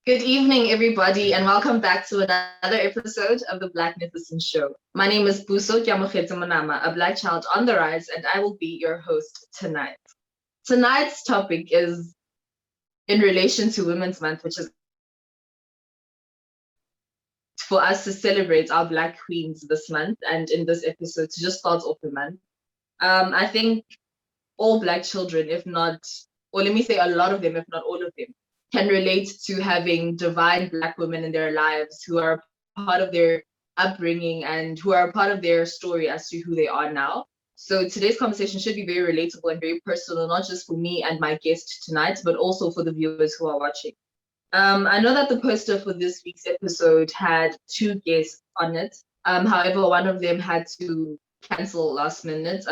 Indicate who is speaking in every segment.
Speaker 1: Good evening, everybody, and welcome back to another episode of the Blacknificent show. My name is Keamogetse Monama, a Black child on the rise, and I will be your host tonight. Tonight's topic is in relation to Women's Month, which is for us to celebrate our Black queens this month, and in this episode, to just start off the month. I think all Black children, if not, or let me say a lot of them, if not all of them, can relate to having divine Black women in their lives who are part of their upbringing and who are part of their story as to who they are now. So today's conversation should be very relatable and very personal, not just for me and my guest tonight, but also for the viewers who are watching. I know that the poster for this week's episode had two guests on it. However, one of them had to cancel last minute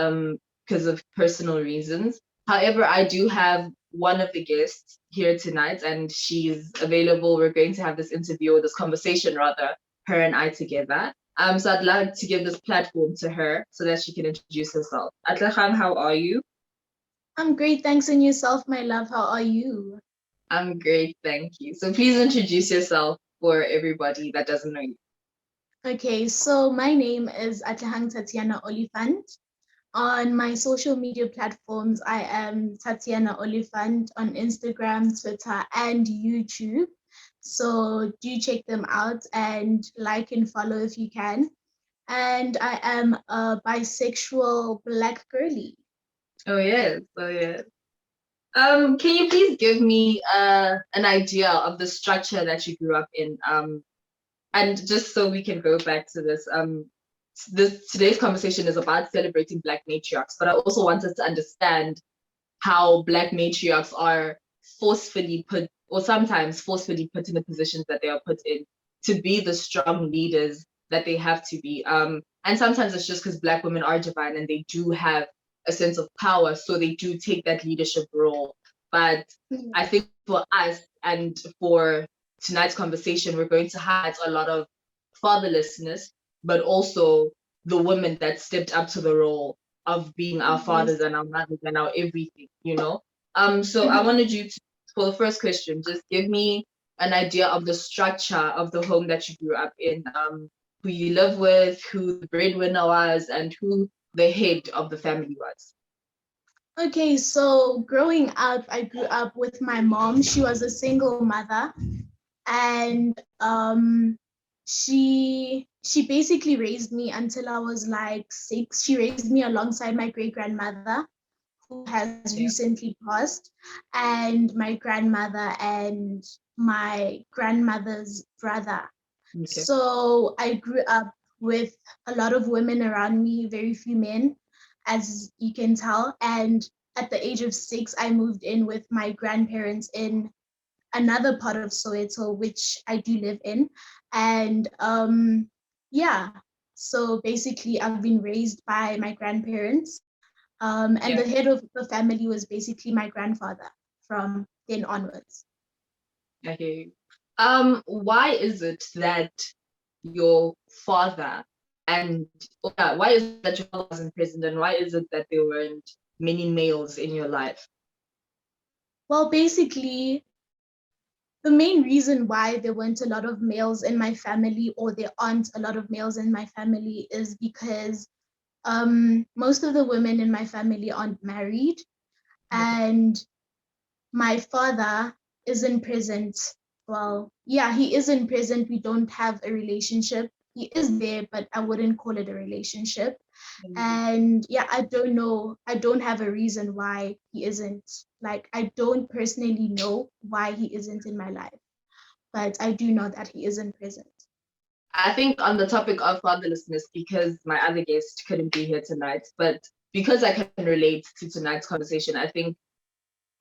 Speaker 1: because of personal reasons. However, I do have one of the guests here tonight, and she's available. We're going to have this interview or this conversation, rather, her and I together. So I'd like to give this platform to her so that she can introduce herself. Atlehang, how are you?
Speaker 2: I'm great, thanks. And yourself, my love, how are you?
Speaker 1: I'm great, thank you. So please introduce yourself for everybody that doesn't know you.
Speaker 2: Okay, so my name is Atlehang Tatiana Oliphant. On my social media platforms, I am Tatiana Oliphant on Instagram, Twitter, and YouTube. So do check them out and like and follow if you can. And I am a bisexual Black girly.
Speaker 1: Oh yes, oh yes. Can you please give me an idea of the structure that you grew up in? And just so we can go back to this, today's conversation is about celebrating Black matriarchs, but I also want us to understand how Black matriarchs are forcefully put, or sometimes forcefully put in the positions that they are put in to be the strong leaders that they have to be. And sometimes it's just because Black women are divine and they do have a sense of power, so they do take that leadership role. But I think for us and for tonight's conversation, we're going to highlight a lot of fatherlessness, but also the women that stepped up to the role of being our fathers and our mothers and our everything, you know? So I wanted you to, for the first question, just give me an idea of the structure of the home that you grew up in, who you live with, who the breadwinner was, and who the head of the family was.
Speaker 2: Okay, so growing up, I grew up with my mom. She was a single mother, and she basically raised me until I was like 6. She raised me alongside my great grandmother, who has recently passed, and my grandmother and my grandmother's brother.
Speaker 1: Okay.
Speaker 2: So I grew up with a lot of women around me, very few men, as you can tell. And at the age of 6, I moved in with my grandparents in another part of Soweto, which I do live in. And yeah, so basically I've been raised by my grandparents. And the head of the family was basically my grandfather from then onwards.
Speaker 1: Okay. Why is it that your father and why is it that your father wasn't present, and why is it that there weren't many males in your life?
Speaker 2: Well, basically, the main reason why there weren't a lot of males in my family, or there aren't a lot of males in my family, is because most of the women in my family aren't married, and my father isn't present. Well, yeah, he isn't present. We don't have a relationship. He is there, but I wouldn't call it a relationship. And yeah, I don't know. I don't have a reason why he isn't. Like, I don't personally know why he isn't in my life, but I do know that he isn't present.
Speaker 1: I think on the topic of fatherlessness, because my other guest couldn't be here tonight, but because I can relate to tonight's conversation, I think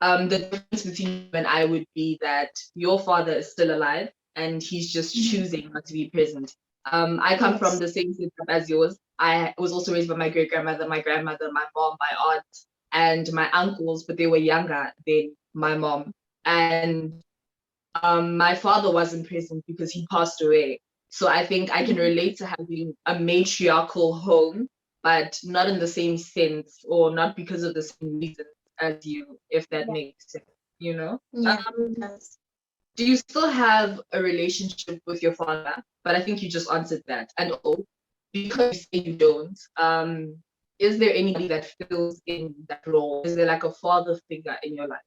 Speaker 1: the difference between you and I would be that your father is still alive and he's just choosing not to be present. I come from the same setup as yours. I was also raised by my great grandmother, my grandmother, my mom, my aunt, and my uncles, but they were younger than my mom. And my father wasn't present because he passed away. So I think I can relate to having a matriarchal home, but not in the same sense or not because of the same reasons as you, if that makes sense, you know?
Speaker 2: Yeah, it does.
Speaker 1: do you still have a relationship with your father? But I think you just answered that. And also, because you say you don't, is there anybody that fills in that role? Is there like a father figure in your life?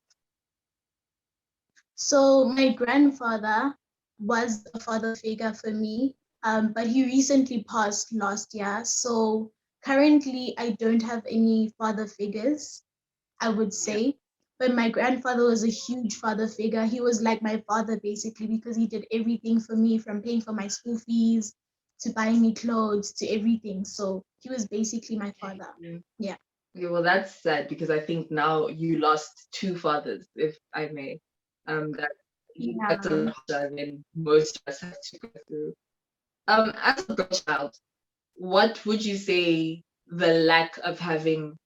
Speaker 2: So my grandfather was a father figure for me, but he recently passed last year. So currently, I don't have any father figures, I would
Speaker 1: Yeah.
Speaker 2: say. But my grandfather was a huge father figure. He was like my father basically because he did everything for me, from paying for my school fees to buying me clothes to everything. So he was basically my father.
Speaker 1: Yeah.
Speaker 2: Yeah.
Speaker 1: Okay, well, that's sad because I think now you lost two fathers, if I may. That that's a
Speaker 2: Yeah.
Speaker 1: lot harder than most of us have to go through. As a girl child, what would you say the lack of having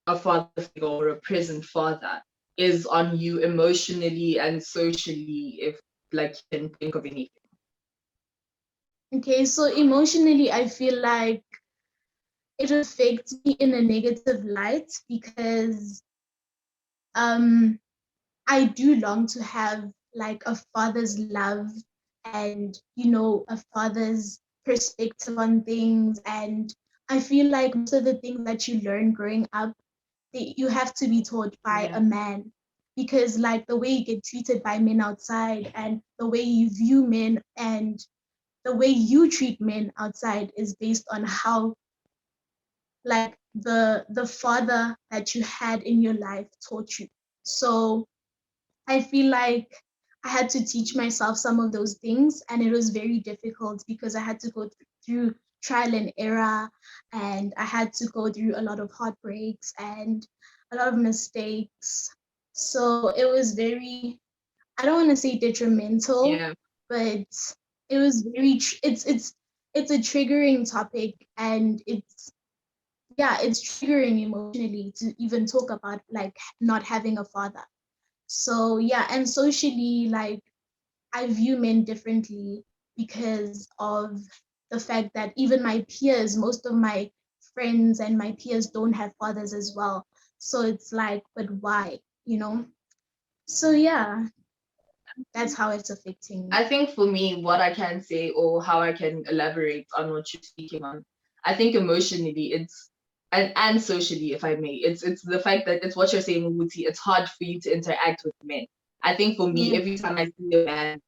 Speaker 1: a father figure or a present father is on you emotionally and socially, if like you can think of anything?
Speaker 2: Okay, so emotionally, I feel like it affects me in a negative light because um I do long to have like a father's love and a father's perspective on things. And I feel like most of the things that you learn growing up, you have to be taught by
Speaker 1: Yeah,
Speaker 2: a man, because like the way you get treated by men outside and the way you view men and the way you treat men outside is based on how like the father that you had in your life taught you. So I feel like I had to teach myself some of those things, and it was very difficult because I had to go through trial and error, and I had to go through a lot of heartbreaks and a lot of mistakes. So it was very, I don't want to say detrimental,
Speaker 1: yeah,
Speaker 2: but it was very it's a triggering topic, and it's triggering emotionally to even talk about like not having a father. So yeah, and socially, like I view men differently because of the fact that even my peers, most of my friends and my peers don't have fathers as well. So it's like, but why? You know? So yeah, that's how it's affecting me.
Speaker 1: I think for me, what I can say or how I can elaborate on what you're speaking on, I think emotionally it's and socially, if I may, it's the fact that it's what you're saying, Wuti, it's hard for you to interact with men. I think for me,
Speaker 2: Yeah,
Speaker 1: every time I see a man,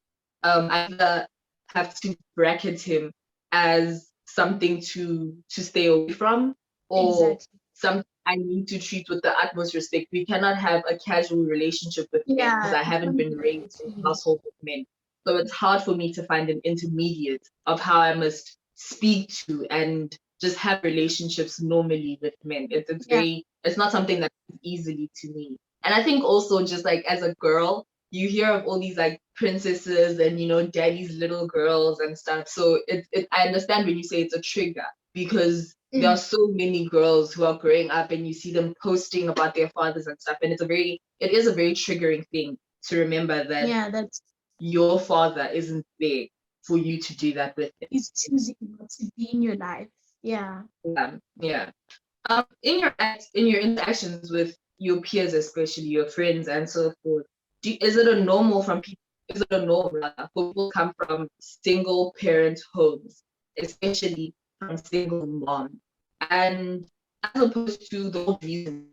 Speaker 1: I either have to bracket him as something to stay away from or
Speaker 2: exactly.
Speaker 1: something I need to treat with the utmost respect. We cannot have a casual relationship with men because
Speaker 2: Yeah,
Speaker 1: I
Speaker 2: it
Speaker 1: haven't
Speaker 2: can't
Speaker 1: been
Speaker 2: be in
Speaker 1: raised in a
Speaker 2: between.
Speaker 1: household with men. So it's hard for me to find an intermediate of how I must speak to and just have relationships normally with men.
Speaker 2: Yeah,
Speaker 1: it's not something that comes easily to me. And I think also just like as a girl, you hear of all these like princesses and daddy's little girls and stuff. So I understand when you say it's a trigger because there are
Speaker 2: mhm.
Speaker 1: so many girls who are growing up and you see them posting about their fathers and stuff. And it is a very triggering thing to remember that
Speaker 2: Yeah, that's
Speaker 1: your father isn't there for you to do that with him.
Speaker 2: he's choosing not to be in your life. Yeah.
Speaker 1: Yeah. In your interactions with your peers, especially your friends and so forth, is it a normal from people? Is it a norm rather, for people come from single parent homes, especially from single moms, and as opposed to the old reason?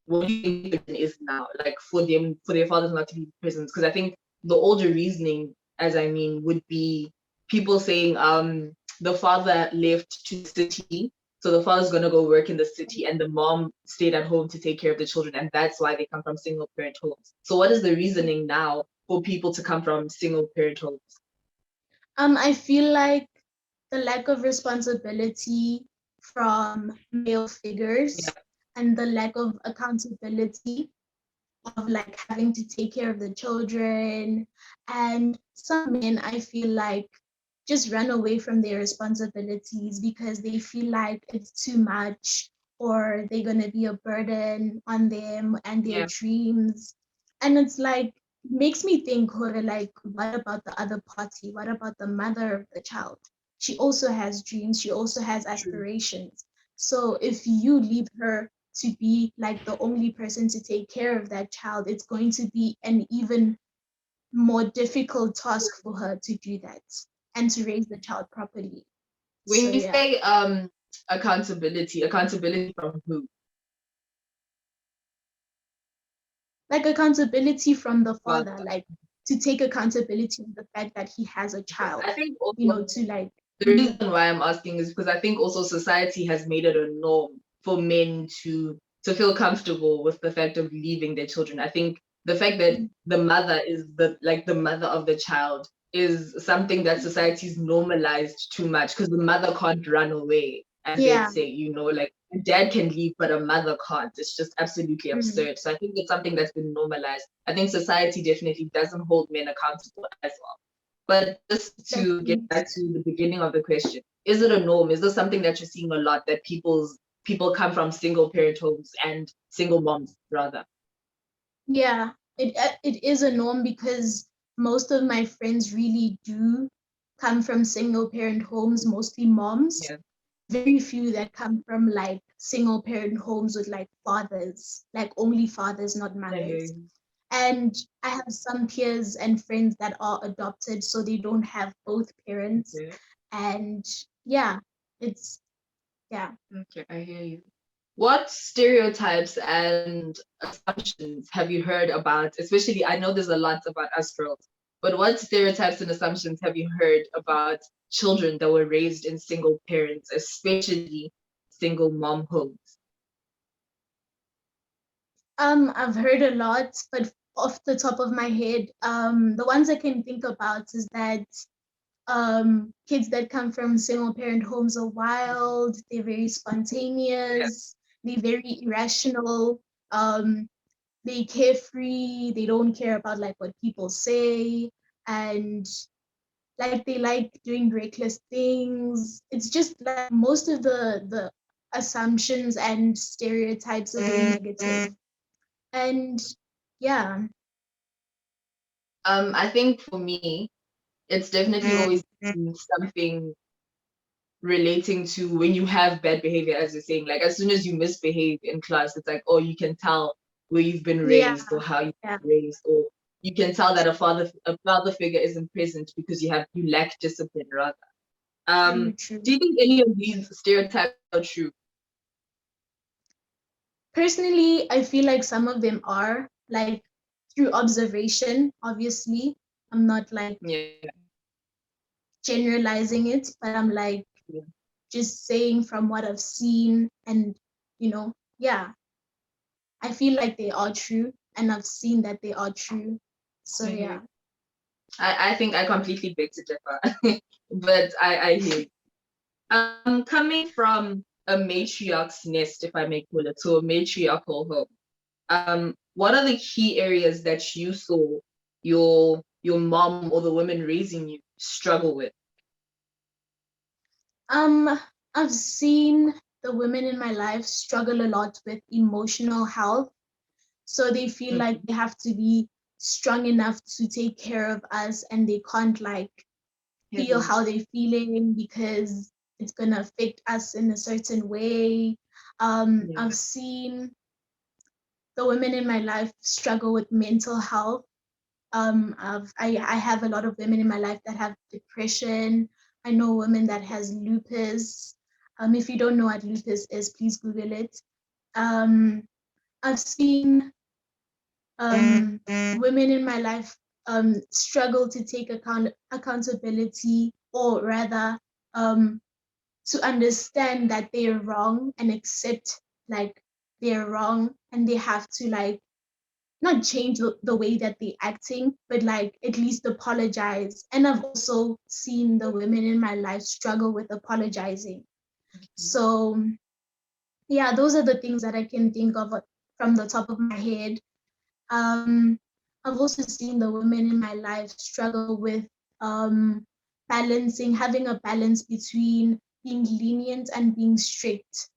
Speaker 1: What do you think the reason is now, like for their fathers not to be present? Because I think the older reasoning, as I mean, would be people saying the father left to the city, so the father's gonna go work in the city and the mom stayed at home to take care of the children, and that's why they come from single parent homes. So what is the reasoning now for people to come from single parent homes?
Speaker 2: I feel like the lack of responsibility from male
Speaker 1: Yeah,
Speaker 2: figures and the lack of accountability of like having to take care of the children. And some men, I feel like, just run away from their responsibilities because they feel like it's too much or they're going to be a burden on them and their
Speaker 1: yeah,
Speaker 2: dreams. And it's like, makes me think, Hore, like, what about the other party? What about the mother of the child? She also has dreams, she also has
Speaker 1: true.
Speaker 2: aspirations. So if you leave her to be like the only person to take care of that child, it's going to be an even more difficult task for her to do that and to raise the child properly.
Speaker 1: When you say accountability from who?
Speaker 2: Like accountability from the father, like to take accountability of the fact that he has a child.
Speaker 1: I think also,
Speaker 2: to like.
Speaker 1: The reason why I'm asking is because I think also society has made it a norm for men to feel comfortable with the fact of leaving their children. I think the fact that the mother is the mother of the child is something that society's normalized too much, because the mother can't run away, as they'd say, like a dad can leave, but a mother can't. It's just absolutely absurd. So I think it's something that's been normalized. I think society definitely doesn't hold men accountable as well. But just to get back to the beginning of the question, is it a norm? Is this something that you're seeing a lot, that people come from single parent homes and single moms rather?
Speaker 2: Yeah, it is a norm because most of my friends really do come from single parent homes, mostly moms.
Speaker 1: Yeah.
Speaker 2: Very few that come from like single parent homes with like fathers, like only fathers, not mothers. And I have some peers and friends that are adopted, so they don't have both parents.
Speaker 1: Okay.
Speaker 2: And yeah, it's, yeah.
Speaker 1: Okay, I hear you. What stereotypes and assumptions have you heard about? Especially, I know there's a lot about us girls, but what stereotypes and assumptions have you heard about children that were raised in single parents, especially single mom homes?
Speaker 2: I've heard a lot, but off the top of my head, the ones I can think about is that kids that come from single parent homes are wild, they're very spontaneous, they're very irrational, they carefree, they don't care about like what people say, and like they like doing reckless things. It's just like most of the assumptions and stereotypes are very negative. And yeah.
Speaker 1: I think for me, it's definitely always been something relating to when you have bad behavior, as you're saying. Like as soon as you misbehave in class, it's like, oh, you can tell where you've been raised or how you've been raised, or you can tell that a father figure isn't present because you lack discipline rather.
Speaker 2: True.
Speaker 1: Do you think any of these stereotypes are true?
Speaker 2: Personally, I feel like some of them are, like through observation, obviously. I'm not like generalizing it, but I'm like just saying from what I've seen, and yeah, I feel like they are true and I've seen that they are true. So yeah.
Speaker 1: I think I completely beg to differ, but I hear you. Coming from a matriarch's nest, if I may call it, so a matriarchal home, what are the key areas that you saw your mom or the women raising you struggle with?
Speaker 2: I've seen the women in my life struggle a lot with emotional health. So they feel like they have to be strong enough to take care of us, and they can't like feel how they're feeling because it's gonna affect us in a certain way. I've seen the women in my life struggle with mental health. I have a lot of women in my life that have depression. I know a woman that has lupus. If you don't know what lupus is, please Google it. I've seen women in my life struggle to take accountability, or rather to understand that they're wrong and accept like they're wrong, and they have to like not change the way that they're acting, but like at least apologize. And I've also seen the women in my life struggle with apologizing. So yeah, those are the things that I can think of from the top of my head. I've also seen the women in my life struggle with having a balance between being lenient and being strict,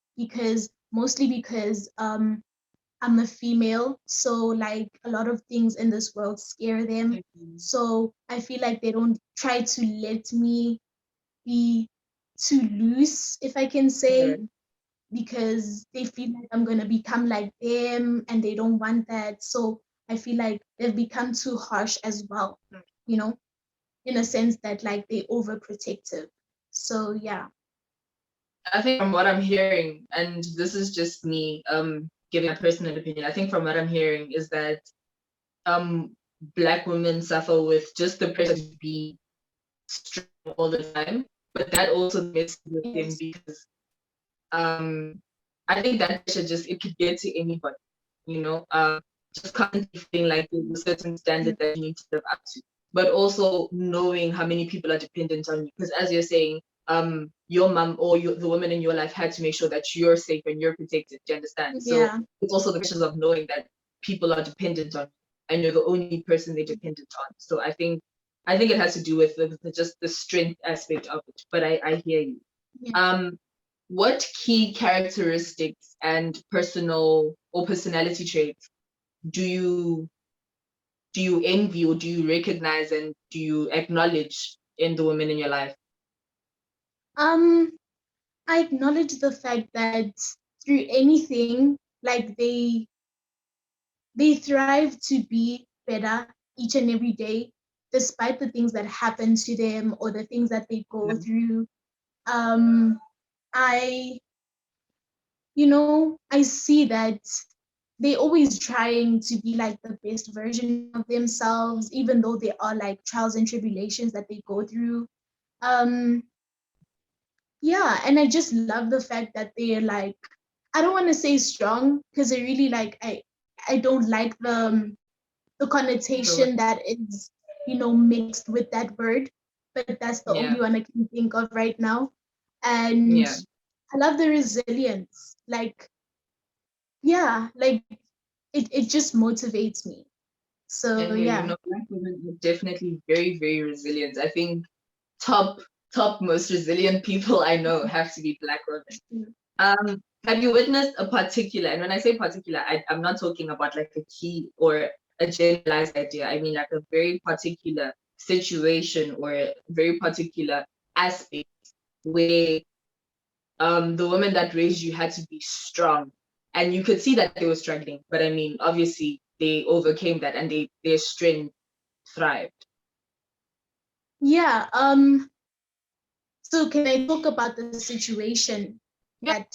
Speaker 2: mostly because I'm a female, so like a lot of things in this world scare them. So I feel like they don't try to let me be too loose, if I can say, because they feel like I'm gonna become like them and they don't want that. So I feel like they've become too harsh as well, you know, in a sense that like they overprotective. So yeah.
Speaker 1: I think from what I'm hearing, and this is just me giving my personal opinion, I think from what I'm hearing is that Black women suffer with just the pressure to be strong all the time, but that also messes with them
Speaker 2: Yes.
Speaker 1: because I think that pressure just it could get to anybody, you know, just constantly feeling like there's a certain standard that you need to live up to, but also knowing how many people are dependent on you. Because as you're saying, your mom or the woman in your life had to make sure that you're safe and you're protected. Do you understand? So
Speaker 2: Yeah.
Speaker 1: it's also the pressures of knowing that people are dependent on you and you're the only person they're dependent on. So I think it has to do with just the strength aspect of it. But I hear you.
Speaker 2: Yeah.
Speaker 1: Um, what key characteristics and personal or personality traits do you envy or do you recognize and do you acknowledge in the women in your life?
Speaker 2: Um, I acknowledge the fact that through anything, like they thrive to be better each and every day, despite the things that happen to them or the things that they go through. I, I see that they always trying to be like the best version of themselves, even though there are like trials and tribulations that they go through. Um, yeah, and I just love the fact that they're like, I don't want to say strong because I really like I don't like the
Speaker 1: So,
Speaker 2: connotation that is, mixed with that word, but that's the
Speaker 1: yeah,
Speaker 2: only one I can think of right now. And
Speaker 1: yeah.
Speaker 2: I love the resilience. Like, yeah, like it just motivates me. So
Speaker 1: And you
Speaker 2: yeah.
Speaker 1: know, Black women are definitely very, very resilient. I think top top most resilient people I know have to be Black women. Have you witnessed a particular, and when I say particular, I'm not talking about like a key or a generalized idea. I mean like a very particular situation or a very particular aspect where the women that raised you had to be strong. And you could see that they were struggling, but I mean, obviously they overcame that and their strength thrived.
Speaker 2: Yeah. So can I talk about the situation
Speaker 1: Yeah.
Speaker 2: that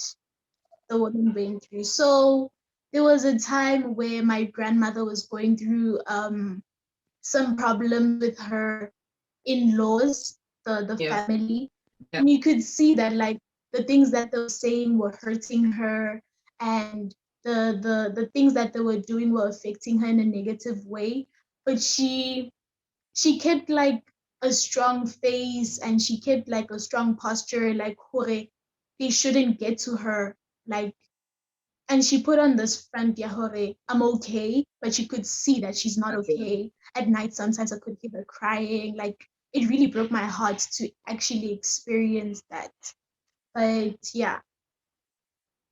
Speaker 2: the woman went through? So there was a time where my grandmother was going through some problems with her in-laws, the
Speaker 1: Yeah.
Speaker 2: family,
Speaker 1: Yeah.
Speaker 2: and you could see that like the things that they were saying were hurting her, and the things that they were doing were affecting her in a negative way. But she kept like a strong face, and she kept like a strong posture, like hore, they shouldn't get to her, like, and she put on this front, yeah, hore, I'm okay, but you could see that she's not
Speaker 1: Okay.
Speaker 2: okay. At night, sometimes I could hear her crying. Like, it really broke my heart to actually experience that. But yeah.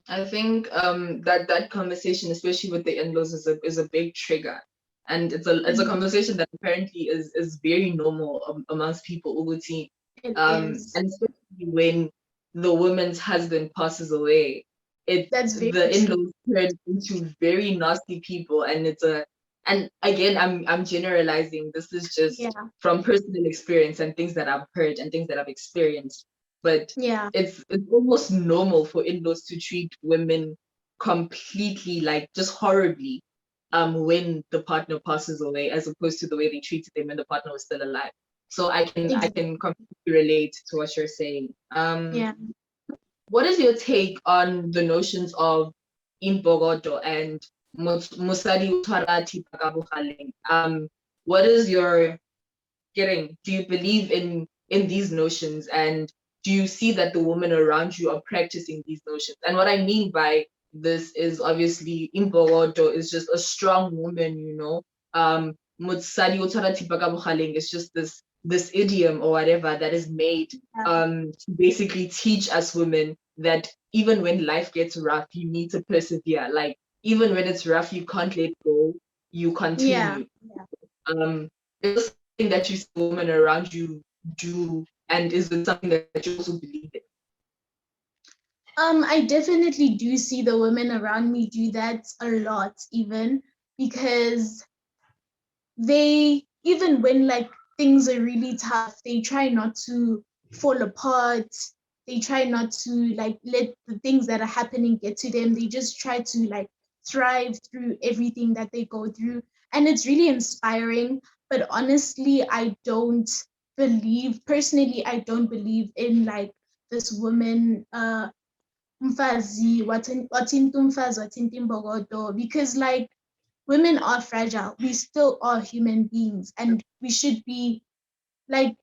Speaker 1: I think that conversation, especially with the in-laws, is a big trigger, and it's a
Speaker 2: Mm,
Speaker 1: conversation that apparently is very normal amongst people, Uguti,
Speaker 2: it is.
Speaker 1: and especially when the woman's husband passes away,
Speaker 2: That's very
Speaker 1: the
Speaker 2: true.
Speaker 1: in-laws turn into very nasty people, and again I'm generalizing. This is just
Speaker 2: Yeah.
Speaker 1: from personal experience and things that I've heard and things that I've experienced, but
Speaker 2: Yeah.
Speaker 1: it's almost normal for in-laws to treat women completely like just horribly when the partner passes away as opposed to the way they treated them when the partner was still alive. So I can
Speaker 2: Exactly.
Speaker 1: completely relate to what you're saying.
Speaker 2: Yeah.
Speaker 1: What is your take on the notions of imbogodo and musadi utwara thipa ka bogaleng? What is your getting? Do you believe in these notions, and do you see that the women around you are practicing these notions? And what I mean by this is obviously imbogodo is just a strong woman, you know. Motsadi o tshwara thipa ka bogaleng is just this idiom or whatever that is made to basically teach us women that even when life gets rough, you need to persevere. Like even when it's rough, you can't let go. You
Speaker 2: Yeah.
Speaker 1: continue.
Speaker 2: Yeah.
Speaker 1: Is this something that you see women around you do, and is it something that you also believe in?
Speaker 2: I definitely do see the women around me do that a lot, even because they, even when like things are really tough, they try not to fall apart. They try not to like let the things that are happening get to them. They just try to like thrive through everything that they go through. And it's really inspiring. But honestly, personally, I don't believe in like this woman, mfazi, wathinta umfazi, wathinta imbokodo, because like women are fragile. We still are human beings, and we should be like,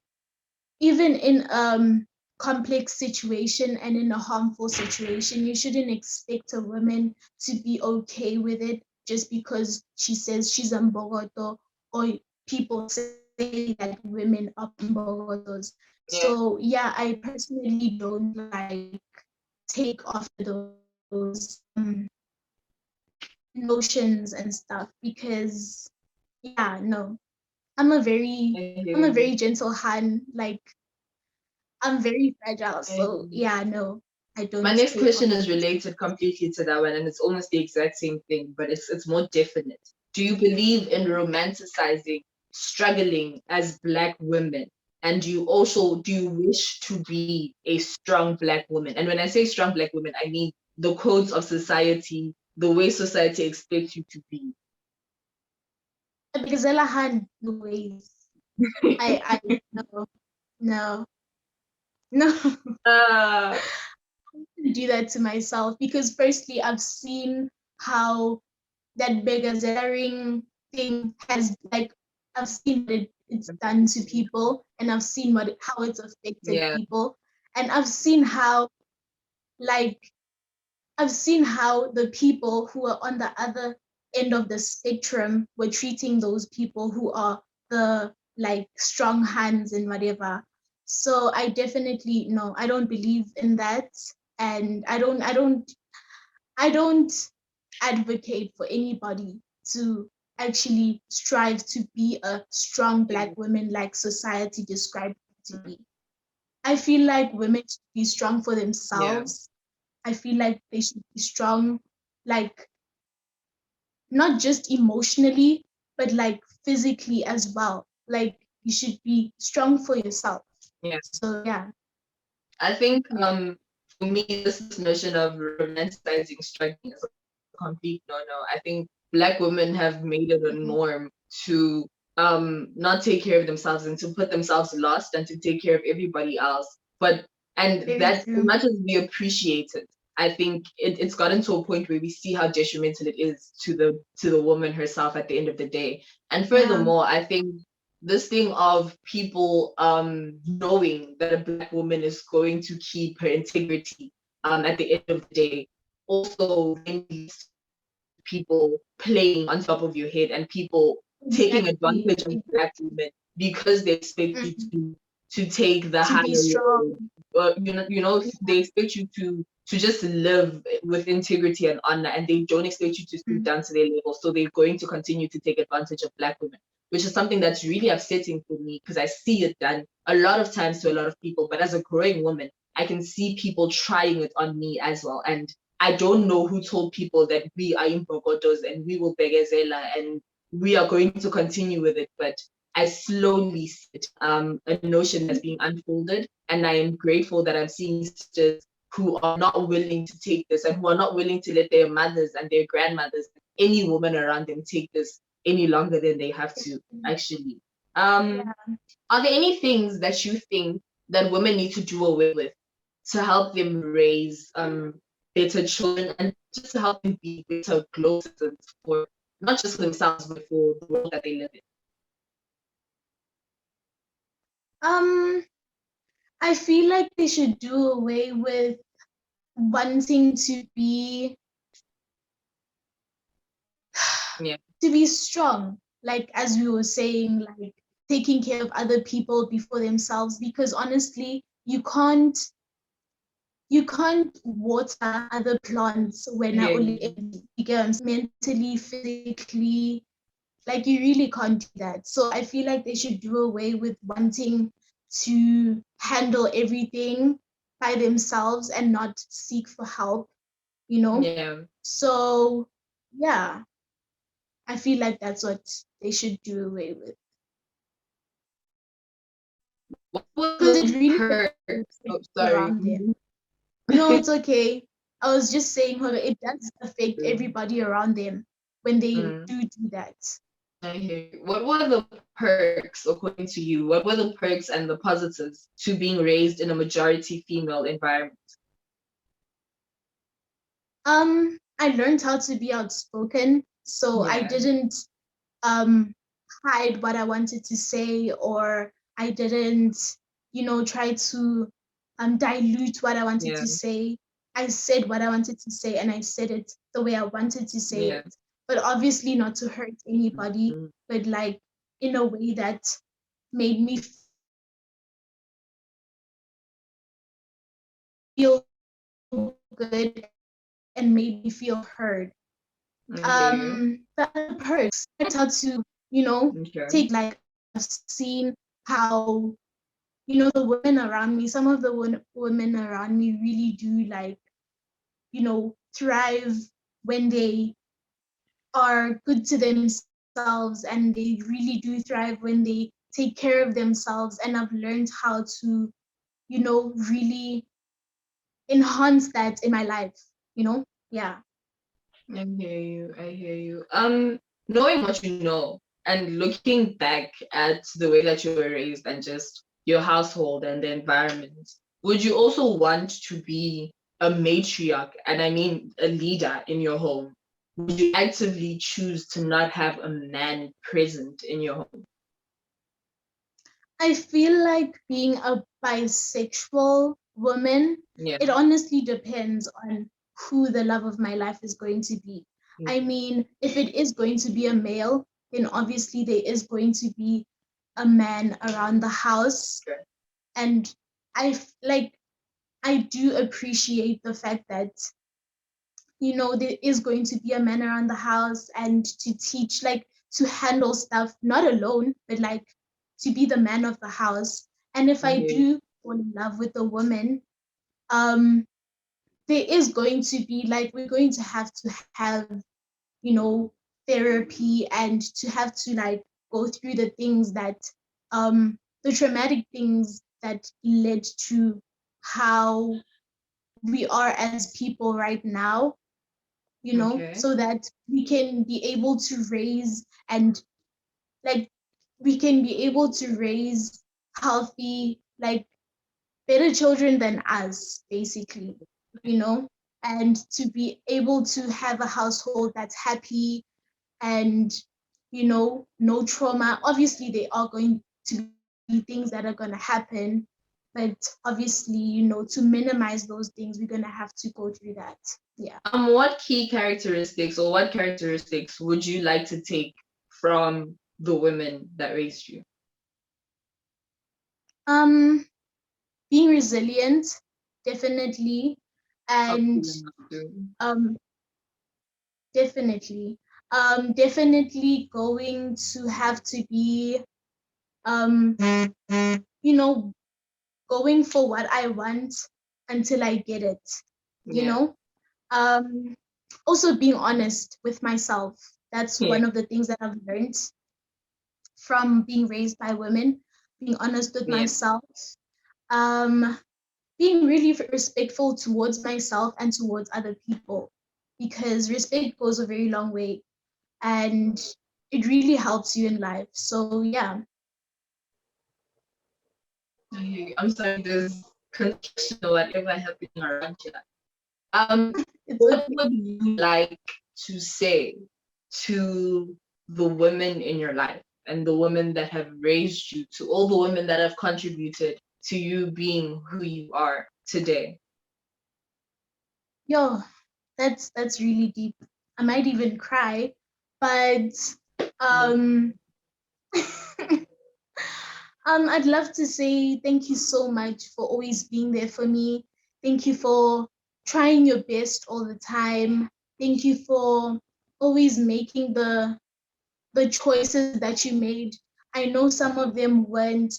Speaker 2: even in complex situation and in a harmful situation, you shouldn't expect a woman to be okay with it just because she says she's a mbogoto, or people say that women are mbogotos.
Speaker 1: Yeah.
Speaker 2: So yeah, I personally don't like take after those notions and stuff, because yeah, no, I'm a very
Speaker 1: I
Speaker 2: I'm
Speaker 1: hear
Speaker 2: a
Speaker 1: you.
Speaker 2: very gentle hand. Like, I'm very fragile.
Speaker 1: I hear
Speaker 2: So
Speaker 1: you.
Speaker 2: yeah, no, I
Speaker 1: My
Speaker 2: don't
Speaker 1: next
Speaker 2: take
Speaker 1: question
Speaker 2: after
Speaker 1: is
Speaker 2: this.
Speaker 1: related completely to that one, and it's almost the exact same thing, but it's more definite. Do you believe in romanticizing struggling as Black women? And do you wish to be a strong Black woman? And when I say strong Black woman, I mean the codes of society, the way society expects you to be.
Speaker 2: Because Atlehang ways. I no, no, no.
Speaker 1: uh,
Speaker 2: Do that to myself, because firstly, I've seen how that begazzering thing has, like, I've seen what it's done to people, and I've seen how it's affected
Speaker 1: yeah,
Speaker 2: people, and like I've seen how the people who are on the other end of the spectrum were treating those people who are the like strong hands and whatever. So I definitely, no, I don't believe in that. And I don't advocate for anybody to actually strive to be a strong Black woman like society described to be. I feel like women should be strong for
Speaker 1: yeah,
Speaker 2: themselves. I feel like they should be strong, like not just emotionally, but like physically as well. Like, you should be strong for yourself.
Speaker 1: yeah.
Speaker 2: So yeah,
Speaker 1: I think
Speaker 2: yeah.
Speaker 1: for me this notion of romanticizing struggling is a complete no-no. I think Black women have made it a
Speaker 2: Mhm.
Speaker 1: norm to not take care of themselves and to put themselves last and to take care of everybody else. But and
Speaker 2: Very
Speaker 1: that as
Speaker 2: true.
Speaker 1: much as we appreciate it, I think it's gotten to a point where we see how detrimental it is to the woman herself at the end of the day. And
Speaker 2: Yeah,
Speaker 1: furthermore, I think this thing of people knowing that a Black woman is going to keep her integrity at the end of the day also then leads to people playing on top of your head and people taking
Speaker 2: exactly.
Speaker 1: advantage of Black women because they expect you
Speaker 2: Mhm.
Speaker 1: to take the
Speaker 2: To be
Speaker 1: higher
Speaker 2: strong.
Speaker 1: road. They expect you to just live with integrity and honor, and they don't expect you to stoop
Speaker 2: Mhm.
Speaker 1: down to their level. So they're going to continue to take advantage of Black women, which is something that's really upsetting for me because I see it done a lot of times to a lot of people. But as a growing woman, I can see people trying it on me as well. And I don't know who told people that we are imbogotos and we will begezela and we are going to continue with it. But I slowly see it, a notion that's being unfolded. And I am grateful that I'm seeing sisters who are not willing to take this and who are not willing to let their mothers and their grandmothers, any woman around them, take this any longer than they have to, actually.
Speaker 2: Yeah.
Speaker 1: Are there any things that you think that women need to do away with to help them raise better children and just to help them be better global citizens for not just for themselves but for the world that they live in?
Speaker 2: Um, I feel like they should do away with wanting
Speaker 1: Yeah,
Speaker 2: to be strong, like as we were saying, like taking care of other people before themselves, because honestly, you can't water other plants when I
Speaker 1: yeah,
Speaker 2: only mentally, physically, like you really can't do that. So I feel like they should do away with wanting to handle everything by themselves and not seek for help, you know?
Speaker 1: yeah.
Speaker 2: So yeah, I feel like that's what they should do away with.
Speaker 1: What was
Speaker 2: Because it
Speaker 1: the
Speaker 2: really
Speaker 1: perk?
Speaker 2: affects
Speaker 1: Oh,
Speaker 2: everybody
Speaker 1: sorry.
Speaker 2: around them. No, it's okay. I was just saying, Hola, it does affect everybody around them when they
Speaker 1: Mm,
Speaker 2: do that.
Speaker 1: I hear you. What were the perks, according to you? What were the perks and the positives to being raised in a majority female environment?
Speaker 2: I learned how to be outspoken, so I
Speaker 1: Yeah,
Speaker 2: didn't um hide what I wanted to say, or I didn't, try to dilute what I wanted
Speaker 1: yeah,
Speaker 2: to say. I said what I wanted to say and I said it the way I wanted to say
Speaker 1: yeah.
Speaker 2: it. But obviously not to hurt anybody,
Speaker 1: Mm,
Speaker 2: but like in a way that made me feel good and made me feel heard.
Speaker 1: I hear you.
Speaker 2: The other perks, I learned how to, you know,
Speaker 1: Okay.
Speaker 2: take like I've seen how, the women around me, some of the women around me really do like, thrive when they are good to themselves, and they really do thrive when they take care of themselves. And I've learned how to, really enhance that in my life, Yeah.
Speaker 1: I hear you. I hear you. Knowing what you know and looking back at the way that you were raised and just your household and the environment, would you also want to be a matriarch, and I mean a leader in your home? Would you actively choose to not have a man present in your home?
Speaker 2: I feel like being a bisexual woman,
Speaker 1: Yeah.
Speaker 2: it honestly depends on who the love of my life is going to be. I mean, if it is going to be a male, then obviously there is going to be a man around the house.
Speaker 1: Okay.
Speaker 2: And like I do appreciate the fact that there is going to be a man around the house and to teach, like to handle stuff, not alone, but like to be the man of the house. And if
Speaker 1: I
Speaker 2: I
Speaker 1: hear you.
Speaker 2: do fall in love with a woman, um, there is going to be like, we're going to have, therapy, and to have to like go through the things that, the traumatic things that led to how we are as people right now,
Speaker 1: Okay.
Speaker 2: so that we can be able to raise, and like we can be able to raise healthy, like better children than us, basically, and to be able to have a household that's happy, and no trauma. Obviously there are going to be things that are going to happen, but obviously, to minimize those things, we're going to have to go through that. Yeah.
Speaker 1: What key characteristics or what characteristics would you like to take from the women that raised you?
Speaker 2: um Being resilient, definitely,
Speaker 1: Up to
Speaker 2: and
Speaker 1: them, up to-
Speaker 2: um definitely, definitely going to have to be, um you know going for what I want until I get it, you
Speaker 1: Yeah.
Speaker 2: know um also being honest with myself. That's
Speaker 1: Yeah.
Speaker 2: one of the things that I've learned from being raised by women. Being honest with
Speaker 1: Yeah.
Speaker 2: myself, um being really respectful towards myself and towards other people, because respect goes a very long way, and it really helps you in life. So yeah.
Speaker 1: I hear you. I'm sorry, there's construction or whatever happening around here. Um,
Speaker 2: It's
Speaker 1: what
Speaker 2: okay.
Speaker 1: would you like to say to the women in your life and the women that have raised you, to all the women that have contributed to you being who you are today?
Speaker 2: Yo, that's really deep. I might even cry, but
Speaker 1: Yeah.
Speaker 2: um I'd love to say thank you so much for always being there for me. Thank you for trying your best all the time. Thank you for always making the choices that you made. I know some of them weren't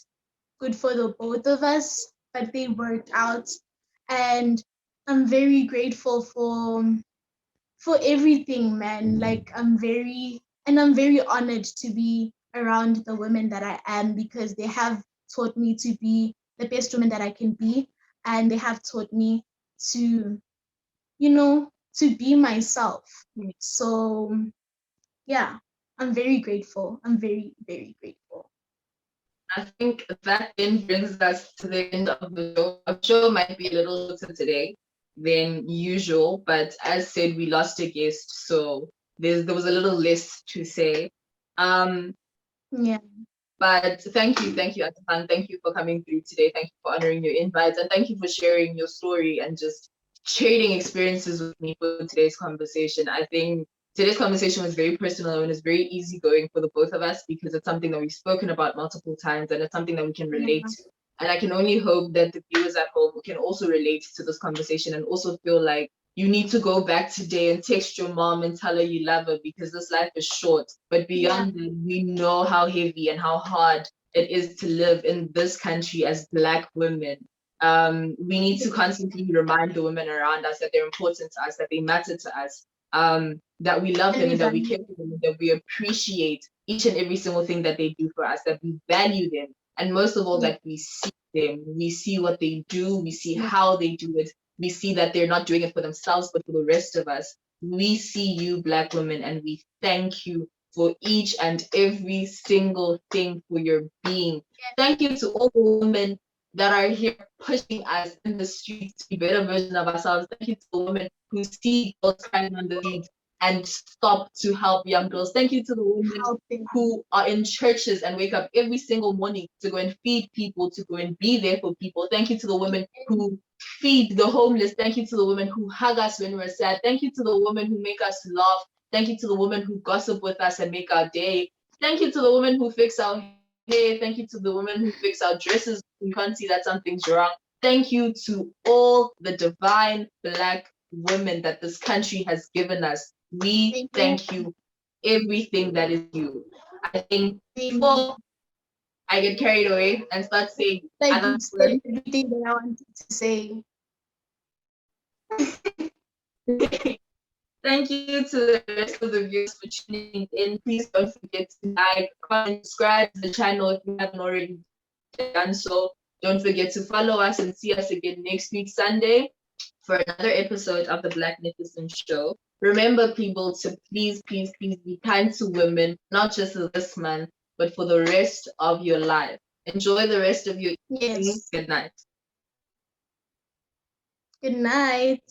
Speaker 2: good for the both of us, but they worked out. And I'm very grateful for everything, man. Like I'm very And I'm very honored to be around the women that I am, because they have taught me to be the best woman that I can be. And they have taught me to, to be myself. So yeah, I'm very grateful. I'm very, very grateful.
Speaker 1: I think that then brings us to the end of the show. Our show might be a little shorter today than usual, but as said, we lost a guest, so there was a little less to say.
Speaker 2: Yeah.
Speaker 1: But thank you, Atlehang. Thank you for coming through today. Thank you for honoring your invites, and thank you for sharing your story and just trading experiences with me for today's conversation. I think today's conversation was very personal and it's very easygoing for the both of us because it's something that we've spoken about multiple times and it's something that we can relate to. And I can only hope that the viewers at home can also relate to this conversation and also feel like you need to go back today and text your mom and tell her you love her because this life is short. But beyond that, we know how heavy and how hard it is to live in this country as Black women. We need to constantly remind the women around us that they're important to us, that they matter to us, that we love them and that we care for them, and that we appreciate each and every single thing that they do for us, that we value them, and most of all, that we see them. We see what they do, we see how they do it, we see that they're not doing it for themselves, but for the rest of us. We see you, Black women, and we thank you for each and every single thing for your being. Thank you to all the women that are here pushing us in the streets to be better versions of ourselves. Thank you to the women who see girls crying on the streets and stop to help young girls. Thank you to the women who are in churches and wake up every single morning to go and feed people, to go and be there for people. Thank you to the women who feed the homeless. Thank you to the women who hug us when we're sad. Thank you to the women who make us laugh. Thank you to the women who gossip with us and make our day. Thank you to the women who fix our hair. Thank you to the women who fix our dresses. We can't see that something's wrong. Thank you to all the divine Black women that this country has given us. We thank you everything that is you. I think before I get carried away and start saying
Speaker 2: everything that I wanted to say.
Speaker 1: Thank you to the rest of the viewers for tuning in. Please don't forget to like, comment, subscribe to the channel if you haven't already done so. Don't forget to follow us and see us again next week, Sunday, for another episode of the Blacknificent Show. Remember, people, to please, please, please be kind to women, not just this month, but for the rest of your life. Enjoy the rest of your evening. Good night.
Speaker 2: Good night.